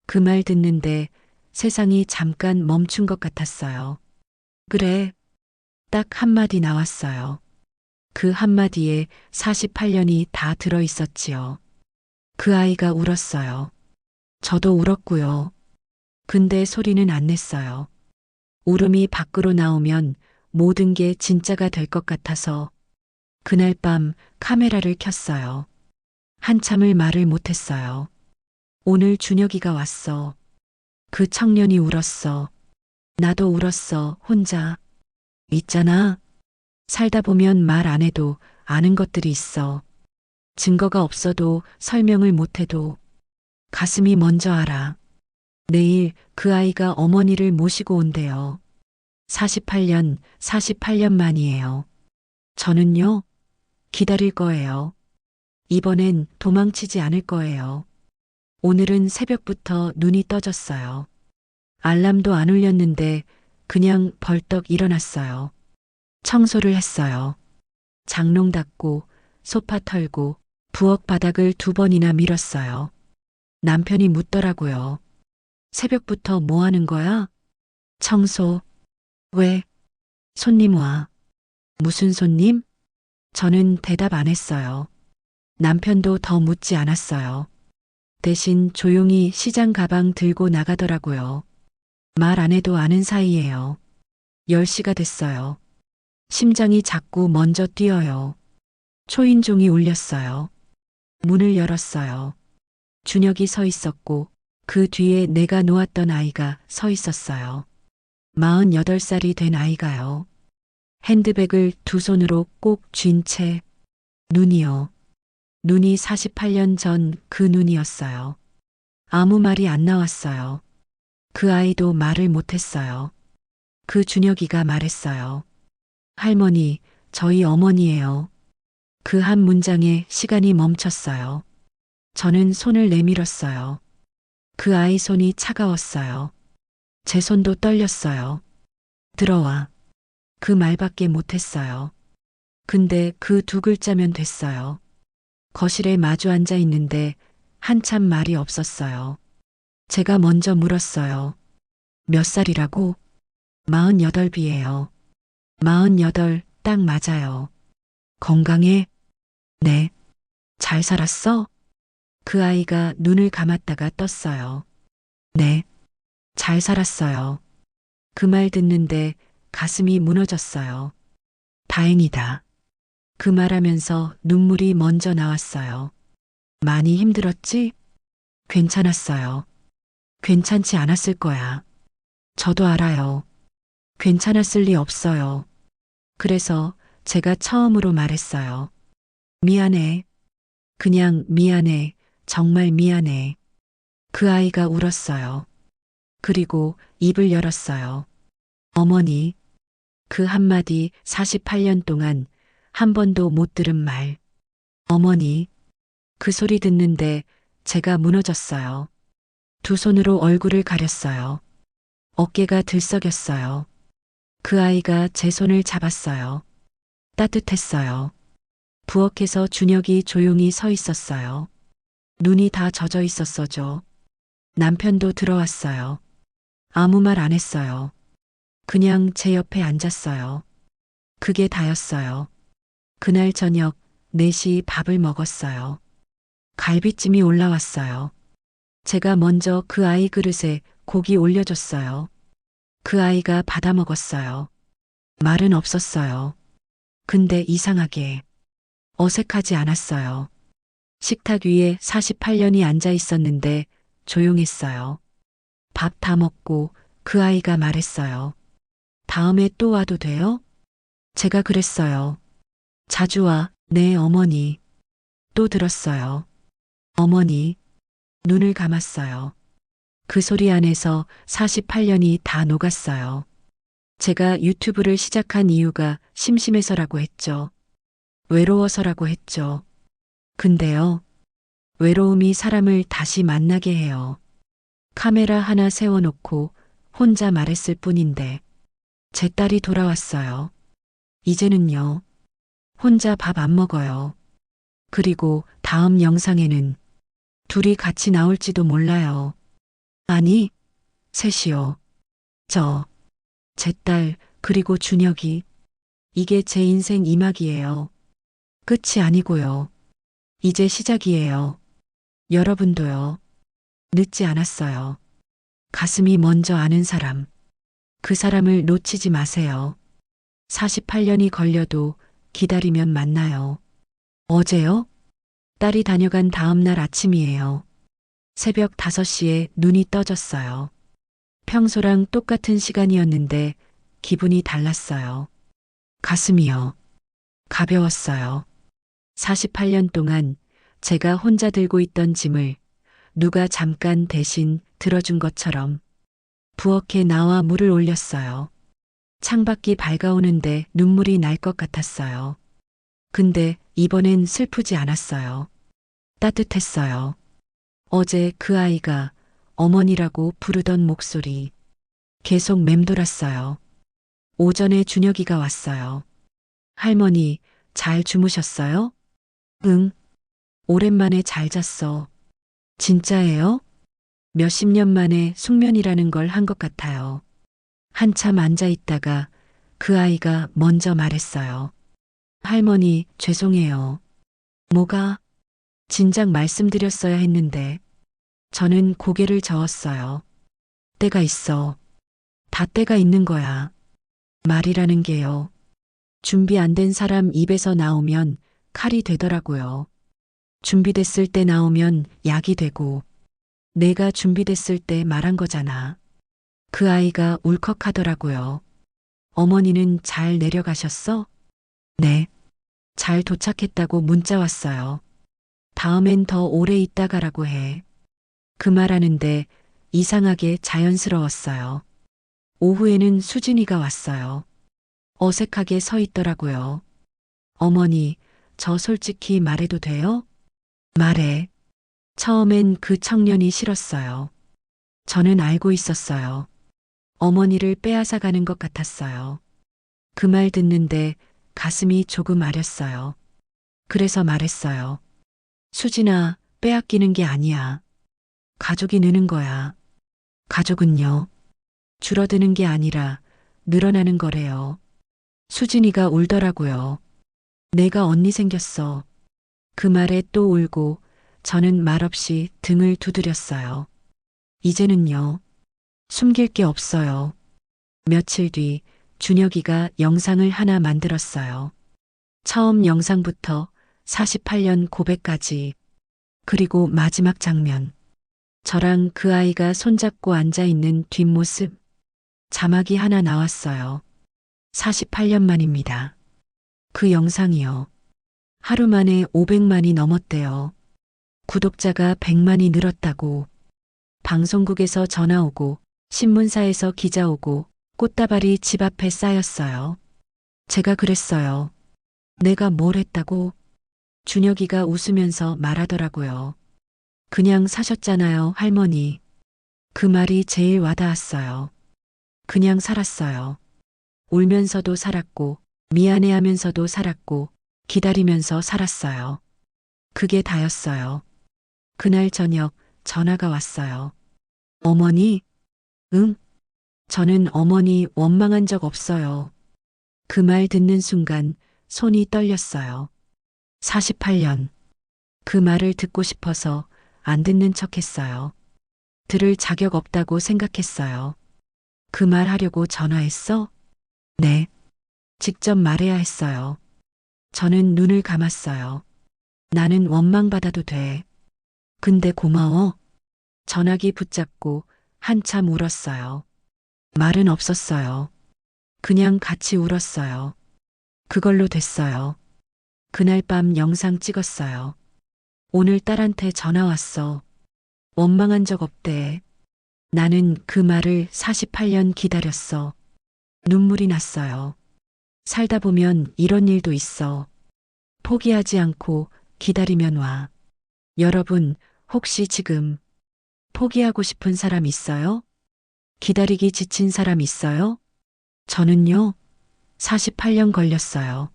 그 말 듣는데 세상이 잠깐 멈춘 것 같았어요. 그래, 딱 한마디 나왔어요. 그 한마디에 48년이 다 들어 있었지요. 그 아이가 울었어요. 저도 울었고요. 근데 소리는 안 냈어요. 울음이 밖으로 나오면 모든 게 진짜가 될 것 같아서 그날 밤 카메라를 켰어요. 한참을 말을 못했어요. 오늘 준혁이가 왔어. 그 청년이 울었어. 나도 울었어, 혼자. 있잖아. 살다 보면 말 안 해도 아는 것들이 있어. 증거가 없어도 설명을 못 해도 가슴이 먼저 알아. 내일 그 아이가 어머니를 모시고 온대요. 48년 만이에요. 저는요, 기다릴 거예요. 이번엔 도망치지 않을 거예요. 오늘은 새벽부터 눈이 떠졌어요. 알람도 안 울렸는데 그냥 벌떡 일어났어요. 청소를 했어요. 장롱 닦고 소파 털고 부엌 바닥을 2번이나 밀었어요. 남편이 묻더라고요. 새벽부터 뭐 하는 거야? 청소. 왜? 손님 와. 무슨 손님? 저는 대답 안 했어요. 남편도 더 묻지 않았어요. 대신 조용히 시장 가방 들고 나가더라고요. 말 안 해도 아는 사이예요. 10시가 됐어요. 심장이 자꾸 먼저 뛰어요. 초인종이 울렸어요. 문을 열었어요. 준혁이 서 있었고 그 뒤에 내가 놓았던 아이가 서 있었어요. 48살이 된 아이가요. 핸드백을 2손으로 꼭 쥔 채 눈이요. 눈이 48년 전 그 눈이었어요. 아무 말이 안 나왔어요. 그 아이도 말을 못했어요. 그 준혁이가 말했어요. 할머니, 저희 어머니예요. 그 한 문장에 시간이 멈췄어요. 저는 손을 내밀었어요. 그 아이 손이 차가웠어요. 제 손도 떨렸어요. 들어와. 그 말밖에 못했어요. 근데 그 2글자면 됐어요. 거실에 마주 앉아 있는데 한참 말이 없었어요. 제가 먼저 물었어요. 몇 살이라고? 48이에요. 48, 딱 맞아요. 건강해? 네. 잘 살았어? 그 아이가 눈을 감았다가 떴어요. 네. 잘 살았어요. 그 말 듣는데 가슴이 무너졌어요. 다행이다. 그 말하면서 눈물이 먼저 나왔어요. 많이 힘들었지? 괜찮았어요. 괜찮지 않았을 거야. 저도 알아요. 괜찮았을 리 없어요. 그래서 제가 처음으로 말했어요. 미안해. 그냥 미안해. 정말 미안해. 그 아이가 울었어요. 그리고 입을 열었어요. 어머니. 그 한마디 48년 동안 한 번도 못 들은 말. 어머니. 그 소리 듣는데 제가 무너졌어요. 2손으로 얼굴을 가렸어요. 어깨가 들썩였어요. 그 아이가 제 손을 잡았어요. 따뜻했어요. 부엌에서 준혁이 조용히 서 있었어요. 눈이 다 젖어 있었어죠. 남편도 들어왔어요. 아무 말 안 했어요. 그냥 제 옆에 앉았어요. 그게 다였어요. 그날 저녁 4시 밥을 먹었어요. 갈비찜이 올라왔어요. 제가 먼저 그 아이 그릇에 고기 올려줬어요. 그 아이가 받아 먹었어요. 말은 없었어요. 근데 이상하게 어색하지 않았어요. 식탁 위에 48년이 앉아 있었는데 조용했어요. 밥 다 먹고 그 아이가 말했어요. 다음에 또 와도 돼요? 제가 그랬어요. 자주 와, 네, 어머니. 또 들었어요. 어머니, 눈을 감았어요. 그 소리 안에서 48년이 다 녹았어요. 제가 유튜브를 시작한 이유가 심심해서라고 했죠. 외로워서라고 했죠. 근데요, 외로움이 사람을 다시 만나게 해요. 카메라 하나 세워놓고 혼자 말했을 뿐인데, 제 딸이 돌아왔어요. 이제는요, 혼자 밥 안 먹어요. 그리고 다음 영상에는 둘이 같이 나올지도 몰라요. 아니, 셋이요. 저, 제 딸, 그리고 준혁이. 이게 제 인생 이막이에요. 끝이 아니고요. 이제 시작이에요. 여러분도요. 늦지 않았어요. 가슴이 먼저 아는 사람. 그 사람을 놓치지 마세요. 48년이 걸려도 기다리면 만나요. 어제요? 딸이 다녀간 다음 날 아침이에요. 새벽 5시에 눈이 떠졌어요. 평소랑 똑같은 시간이었는데 기분이 달랐어요. 가슴이요. 가벼웠어요. 48년 동안 제가 혼자 들고 있던 짐을 누가 잠깐 대신 들어준 것처럼 부엌에 나와 물을 올렸어요. 창밖이 밝아오는데 눈물이 날 것 같았어요. 근데 이번엔 슬프지 않았어요. 따뜻했어요. 어제 그 아이가 어머니라고 부르던 목소리 계속 맴돌았어요. 오전에 준혁이가 왔어요. 할머니, 잘 주무셨어요? 응, 오랜만에 잘 잤어. 진짜예요? 몇십 년 만에 숙면이라는 걸 한 것 같아요. 한참 앉아 있다가 그 아이가 먼저 말했어요. 할머니, 죄송해요. 뭐가? 진작 말씀드렸어야 했는데. 저는 고개를 저었어요. 때가 있어. 다 때가 있는 거야. 말이라는 게요. 준비 안 된 사람 입에서 나오면 칼이 되더라고요. 준비됐을 때 나오면 약이 되고, 내가 준비됐을 때 말한 거잖아. 그 아이가 울컥하더라고요. 어머니는 잘 내려가셨어? 네. 잘 도착했다고 문자 왔어요. 다음엔 더 오래 있다 가라고 해. 그 말하는데 이상하게 자연스러웠어요. 오후에는 수진이가 왔어요. 어색하게 서 있더라고요. 어머니, 저 솔직히 말해도 돼요? 말해. 처음엔 그 청년이 싫었어요. 저는 알고 있었어요. 어머니를 빼앗아 가는 것 같았어요. 그 말 듣는데 가슴이 조금 아렸어요. 그래서 말했어요. 수진아, 빼앗기는 게 아니야. 가족이 느는 거야. 가족은요, 줄어드는 게 아니라 늘어나는 거래요. 수진이가 울더라고요. 내가 언니 생겼어. 그 말에 또 울고 저는 말없이 등을 두드렸어요. 이제는요, 숨길 게 없어요. 며칠 뒤 준혁이가 영상을 하나 만들었어요. 처음 영상부터 48년 고백까지, 그리고 마지막 장면. 저랑 그 아이가 손잡고 앉아 있는 뒷모습. 자막이 하나 나왔어요. 48년 만입니다. 그 영상이요. 하루 만에 500만이 넘었대요. 구독자가 100만이 늘었다고. 방송국에서 전화 오고, 신문사에서 기자 오고, 꽃다발이 집 앞에 쌓였어요. 제가 그랬어요. 내가 뭘 했다고? 준혁이가 웃으면서 말하더라고요. 그냥 사셨잖아요, 할머니. 그 말이 제일 와닿았어요. 그냥 살았어요. 울면서도 살았고, 미안해하면서도 살았고, 기다리면서 살았어요. 그게 다였어요. 그날 저녁 전화가 왔어요. 어머니? 응? 저는 어머니 원망한 적 없어요. 그 말 듣는 순간 손이 떨렸어요. 48년. 그 말을 듣고 싶어서 안 듣는 척 했어요. 들을 자격 없다고 생각했어요. 그 말 하려고 전화했어? 네. 직접 말해야 했어요. 저는 눈을 감았어요. 나는 원망받아도 돼. 근데 고마워. 전화기 붙잡고 한참 울었어요. 말은 없었어요. 그냥 같이 울었어요. 그걸로 됐어요. 그날 밤 영상 찍었어요. 오늘 딸한테 전화 왔어. 원망한 적 없대. 나는 그 말을 48년 기다렸어. 눈물이 났어요. 살다 보면 이런 일도 있어. 포기하지 않고 기다리면 와. 여러분, 혹시 지금 포기하고 싶은 사람 있어요? 기다리기 지친 사람 있어요? 저는요, 48년 걸렸어요.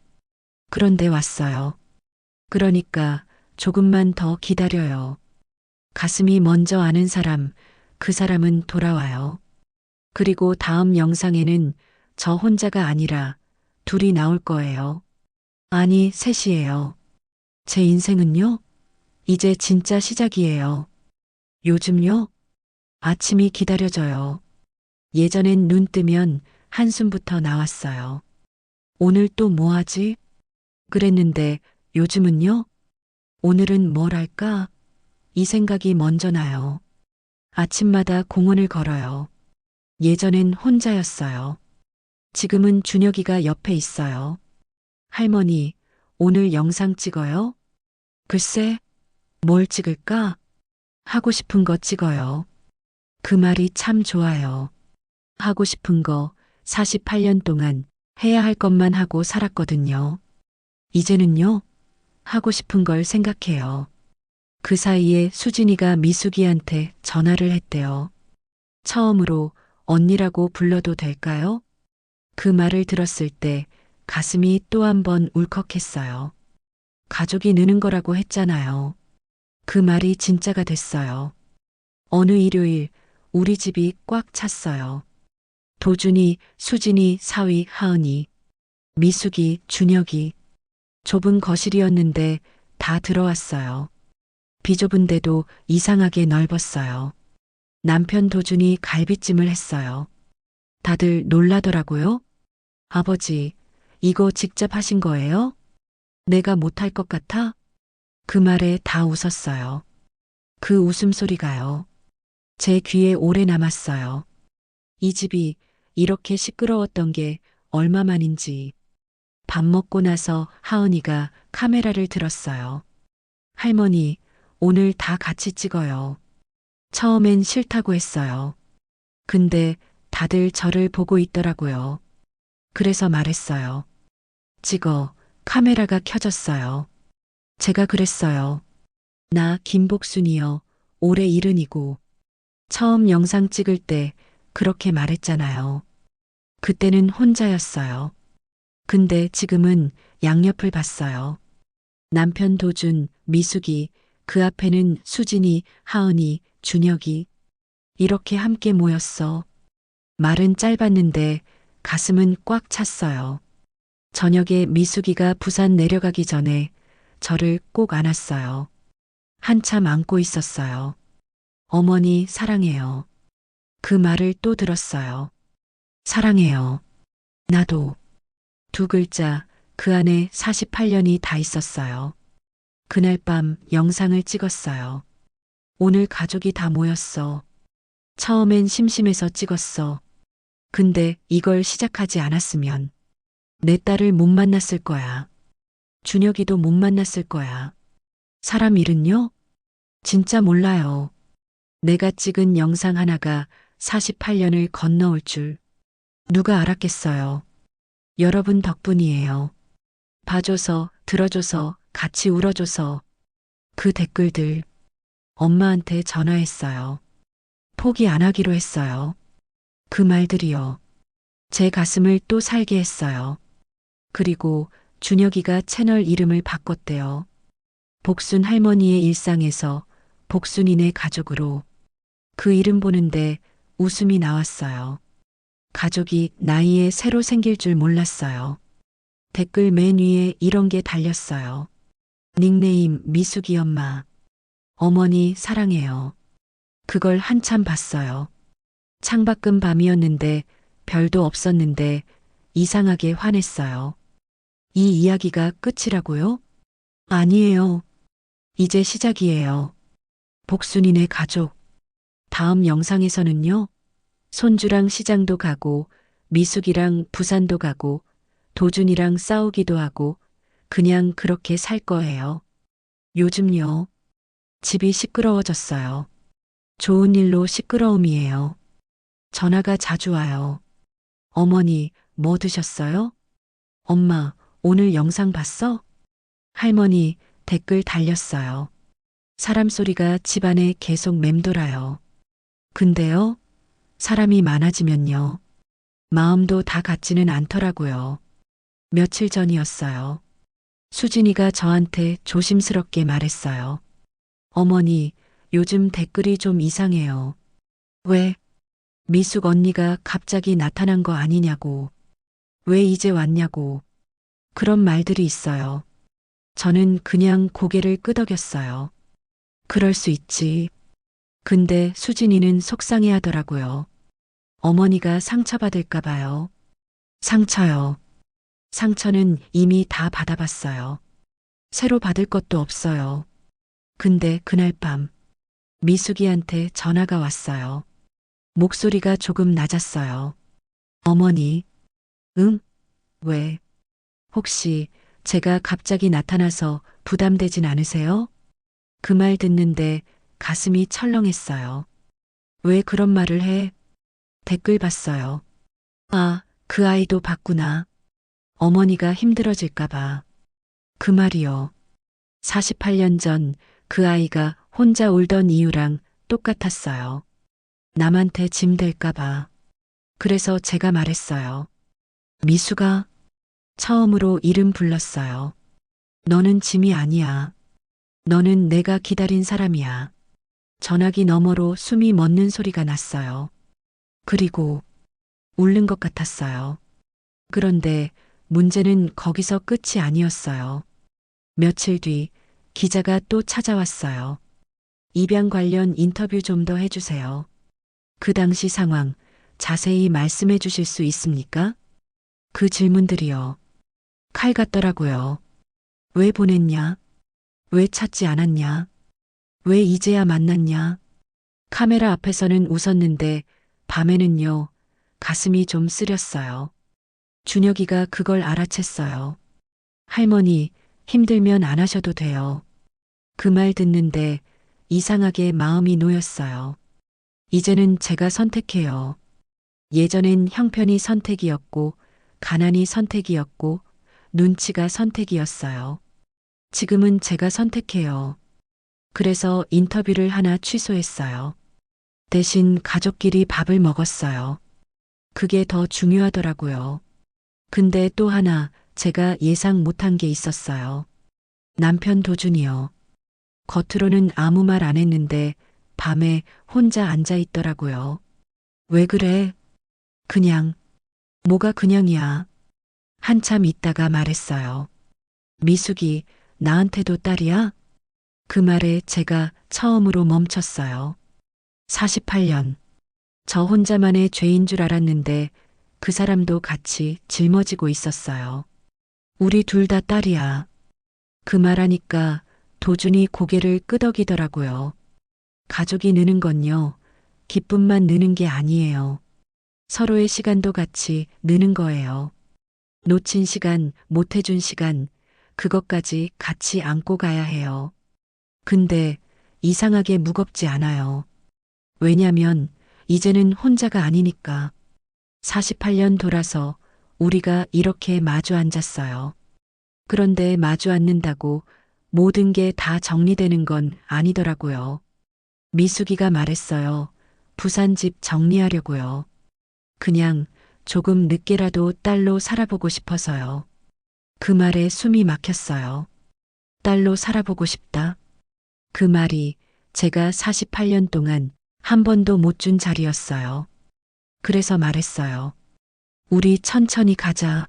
그런데 왔어요. 그러니까 조금만 더 기다려요. 가슴이 먼저 아는 사람, 그 사람은 돌아와요. 그리고 다음 영상에는 저 혼자가 아니라 둘이 나올 거예요. 아니, 셋이에요. 제 인생은요, 이제 진짜 시작이에요. 요즘요, 아침이 기다려져요. 예전엔 눈 뜨면 한숨부터 나왔어요. 오늘 또 뭐 하지? 그랬는데 요즘은요, 오늘은 뭘 할까? 이 생각이 먼저 나요. 아침마다 공원을 걸어요. 예전엔 혼자였어요. 지금은 준혁이가 옆에 있어요. 할머니, 오늘 영상 찍어요? 글쎄, 뭘 찍을까? 하고 싶은 거 찍어요. 그 말이 참 좋아요. 하고 싶은 거 48년 동안 해야 할 것만 하고 살았거든요. 이제는요, 하고 싶은 걸 생각해요. 그 사이에 수진이가 미숙이한테 전화를 했대요. 처음으로 언니라고 불러도 될까요? 그 말을 들었을 때 가슴이 또 한 번 울컥했어요. 가족이 느는 거라고 했잖아요. 그 말이 진짜가 됐어요. 어느 일요일 우리 집이 꽉 찼어요. 도준이, 수진이, 사위, 하은이, 미숙이, 준혁이. 좁은 거실이었는데 다 들어왔어요. 비좁은데도 이상하게 넓었어요. 남편 도준이 갈비찜을 했어요. 다들 놀라더라고요. 아버지, 이거 직접 하신 거예요? 내가 못할 것 같아? 그 말에 다 웃었어요. 그 웃음소리가요. 제 귀에 오래 남았어요. 이 집이 이렇게 시끄러웠던 게 얼마만인지. 밥 먹고 나서 하은이가 카메라를 들었어요. 할머니, 오늘 다 같이 찍어요. 처음엔 싫다고 했어요. 근데 다들 저를 보고 있더라고요. 그래서 말했어요. 찍어, 카메라가 켜졌어요. 제가 그랬어요. 나 김복순이요. 올해 70이고. 처음 영상 찍을 때 그렇게 말했잖아요. 그때는 혼자였어요. 근데 지금은 양옆을 봤어요. 남편 도준, 미숙이, 그 앞에는 수진이, 하은이, 준혁이. 이렇게 함께 모였어. 말은 짧았는데 가슴은 꽉 찼어요. 저녁에 미숙이가 부산 내려가기 전에 저를 꼭 안았어요. 한참 안고 있었어요. 어머니 사랑해요. 그 말을 또 들었어요. 사랑해요. 나도. 두 글자, 그 안에 48년이 다 있었어요. 그날 밤 영상을 찍었어요. 오늘 가족이 다 모였어. 처음엔 심심해서 찍었어. 근데 이걸 시작하지 않았으면 내 딸을 못 만났을 거야. 준혁이도 못 만났을 거야. 사람 일은요? 진짜 몰라요. 내가 찍은 영상 하나가 48년을 건너올 줄 누가 알았겠어요. 여러분 덕분이에요. 봐줘서, 들어줘서, 같이 울어줘서. 그 댓글들 엄마한테 전화했어요. 포기 안 하기로 했어요. 그 말들이요. 제 가슴을 또 살게 했어요. 그리고 준혁이가 채널 이름을 바꿨대요. 복순 할머니의 일상에서 복순이네 가족으로. 그 이름 보는데 웃음이 나왔어요. 가족이 나이에 새로 생길 줄 몰랐어요. 댓글 맨 위에 이런 게 달렸어요. 닉네임 미숙이 엄마. 어머니 사랑해요. 그걸 한참 봤어요. 창밖은 밤이었는데 별도 없었는데 이상하게 화냈어요. 이 이야기가 끝이라고요? 아니에요. 이제 시작이에요. 복순이네 가족. 다음 영상에서는요. 손주랑 시장도 가고 미숙이랑 부산도 가고 도준이랑 싸우기도 하고 그냥 그렇게 살 거예요. 요즘요. 집이 시끄러워졌어요. 좋은 일로 시끄러움이에요. 전화가 자주 와요. 어머니, 뭐 드셨어요? 엄마, 오늘 영상 봤어? 할머니, 댓글 달렸어요. 사람 소리가 집안에 계속 맴돌아요. 근데요, 사람이 많아지면요. 마음도 다 같지는 않더라고요. 며칠 전이었어요. 수진이가 저한테 조심스럽게 말했어요. 어머니, 요즘 댓글이 좀 이상해요. 왜? 미숙 언니가 갑자기 나타난 거 아니냐고. 왜 이제 왔냐고. 그런 말들이 있어요. 저는 그냥 고개를 끄덕였어요. 그럴 수 있지. 근데 수진이는 속상해 하더라고요. 어머니가 상처받을까 봐요. 상처요. 상처는 이미 다 받아봤어요. 새로 받을 것도 없어요. 근데 그날 밤 미숙이한테 전화가 왔어요. 목소리가 조금 낮았어요. 어머니, 응? 왜? 혹시 제가 갑자기 나타나서 부담되진 않으세요? 그 말 듣는데 가슴이 철렁했어요. 왜 그런 말을 해? 댓글 봤어요. 아, 그 아이도 봤구나. 어머니가 힘들어질까봐. 그 말이요. 48년 전 그 아이가 혼자 울던 이유랑 똑같았어요. 남한테 짐 될까봐. 그래서 제가 말했어요. 미수가 처음으로 이름 불렀어요. 너는 짐이 아니야. 너는 내가 기다린 사람이야. 전화기 너머로 숨이 멎는 소리가 났어요. 그리고 울는 것 같았어요. 그런데 문제는 거기서 끝이 아니었어요. 며칠 뒤 기자가 또 찾아왔어요. 입양 관련 인터뷰 좀 더 해주세요. 그 당시 상황 자세히 말씀해 주실 수 있습니까? 그 질문들이요. 칼 같더라고요. 왜 보냈냐? 왜 찾지 않았냐? 왜 이제야 만났냐? 카메라 앞에서는 웃었는데 밤에는요, 가슴이 좀 쓰렸어요. 준혁이가 그걸 알아챘어요. 할머니, 힘들면 안 하셔도 돼요. 그 말 듣는데 이상하게 마음이 놓였어요. 이제는 제가 선택해요. 예전엔 형편이 선택이었고, 가난이 선택이었고, 눈치가 선택이었어요. 지금은 제가 선택해요. 그래서 인터뷰를 하나 취소했어요. 대신 가족끼리 밥을 먹었어요. 그게 더 중요하더라고요. 근데 또 하나 제가 예상 못한 게 있었어요. 남편 도준이요. 겉으로는 아무 말 안 했는데 밤에 혼자 앉아 있더라고요. 왜 그래? 그냥. 뭐가 그냥이야. 한참 있다가 말했어요. 미숙이 나한테도 딸이야? 그 말에 제가 처음으로 멈췄어요. 48년. 저 혼자만의 죄인 줄 알았는데 그 사람도 같이 짊어지고 있었어요. 우리 둘 다 딸이야. 그 말하니까 도준이 고개를 끄덕이더라고요. 가족이 느는 건요, 기쁨만 느는 게 아니에요. 서로의 시간도 같이 느는 거예요. 놓친 시간, 못해준 시간, 그것까지 같이 안고 가야 해요. 근데 이상하게 무겁지 않아요. 왜냐면 이제는 혼자가 아니니까. 48년 돌아서 우리가 이렇게 마주 앉았어요. 그런데 마주 앉는다고 모든 게 다 정리되는 건 아니더라고요. 미숙이가 말했어요. 부산 집 정리하려고요. 그냥 조금 늦게라도 딸로 살아보고 싶어서요. 그 말에 숨이 막혔어요. 딸로 살아보고 싶다. 그 말이 제가 48년 동안 한 번도 못 준 자리였어요. 그래서 말했어요. 우리 천천히 가자.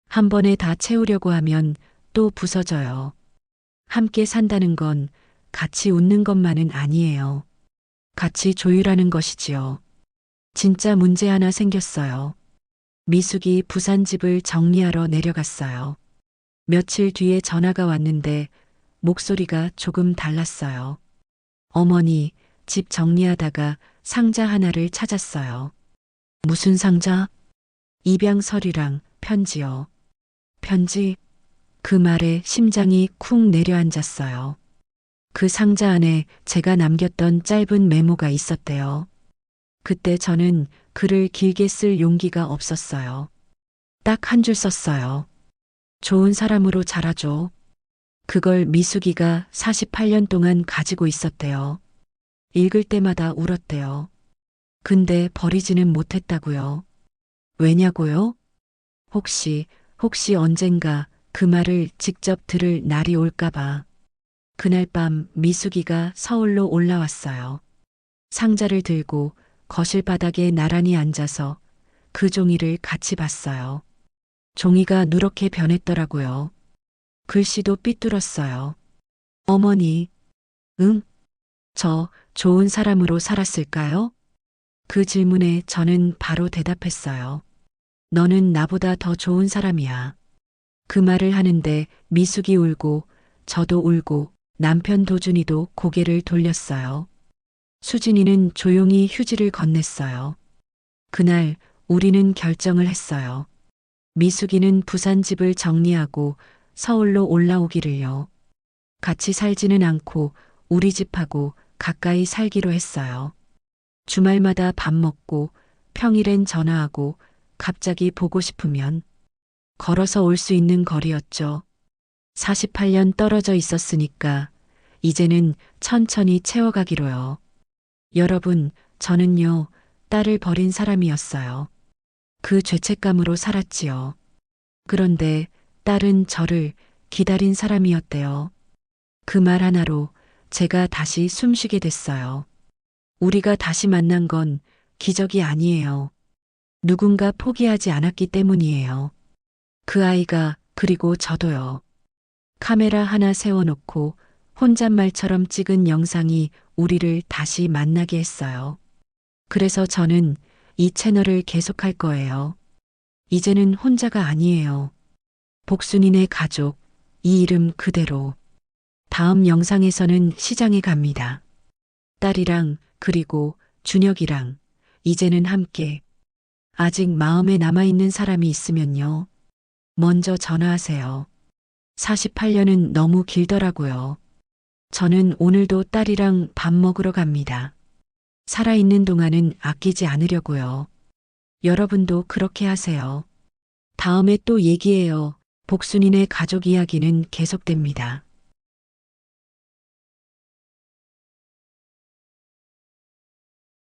한 번에 다 채우려고 하면 또 부서져요. 함께 산다는 건 같이 웃는 것만은 아니에요. 같이 조율하는 것이지요. 진짜 문제 하나 생겼어요. 미숙이 부산 집을 정리하러 내려갔어요. 며칠 뒤에 전화가 왔는데 목소리가 조금 달랐어요. 어머니, 집 정리하다가 상자 하나를 찾았어요. 무슨 상자? 입양서류랑 편지요. 편지? 그 말에 심장이 쿵 내려앉았어요. 그 상자 안에 제가 남겼던 짧은 메모가 있었대요. 그때 저는 글을 길게 쓸 용기가 없었어요. 딱 한 줄 썼어요. 좋은 사람으로 자라줘. 그걸 미숙이가 48년 동안 가지고 있었대요. 읽을 때마다 울었대요. 근데 버리지는 못했다고요. 왜냐고요? 혹시 언젠가 그 말을 직접 들을 날이 올까봐. 그날 밤 미숙이가 서울로 올라왔어요. 상자를 들고 거실 바닥에 나란히 앉아서 그 종이를 같이 봤어요. 종이가 누렇게 변했더라고요. 글씨도 삐뚤었어요. 어머니, 응? 저 좋은 사람으로 살았을까요? 그 질문에 저는 바로 대답했어요. 너는 나보다 더 좋은 사람이야. 그 말을 하는데 미숙이 울고 저도 울고 남편 도준이도 고개를 돌렸어요. 수진이는 조용히 휴지를 건넸어요. 그날 우리는 결정을 했어요. 미숙이는 부산 집을 정리하고 서울로 올라오기를요. 같이 살지는 않고 우리 집하고 가까이 살기로 했어요. 주말마다 밥 먹고 평일엔 전화하고 갑자기 보고 싶으면 걸어서 올 수 있는 거리였죠. 48년 떨어져 있었으니까 이제는 천천히 채워가기로요. 여러분, 저는요, 딸을 버린 사람이었어요. 그 죄책감으로 살았지요. 그런데 딸은 저를 기다린 사람이었대요. 그 말 하나로 제가 다시 숨쉬게 됐어요. 우리가 다시 만난 건 기적이 아니에요. 누군가 포기하지 않았기 때문이에요. 그 아이가 그리고 저도요. 카메라 하나 세워놓고 혼잣말처럼 찍은 영상이 우리를 다시 만나게 했어요. 그래서 저는 이 채널을 계속할 거예요. 이제는 혼자가 아니에요. 복순이네 가족, 이 이름 그대로. 다음 영상에서는 시장에 갑니다. 딸이랑 그리고 준혁이랑 이제는 함께. 아직 마음에 남아있는 사람이 있으면요. 먼저 전화하세요. 48년은 너무 길더라고요. 저는 오늘도 딸이랑 밥 먹으러 갑니다. 살아있는 동안은 아끼지 않으려고요. 여러분도 그렇게 하세요. 다음에 또 얘기해요. 복순이네 가족 이야기는 계속됩니다.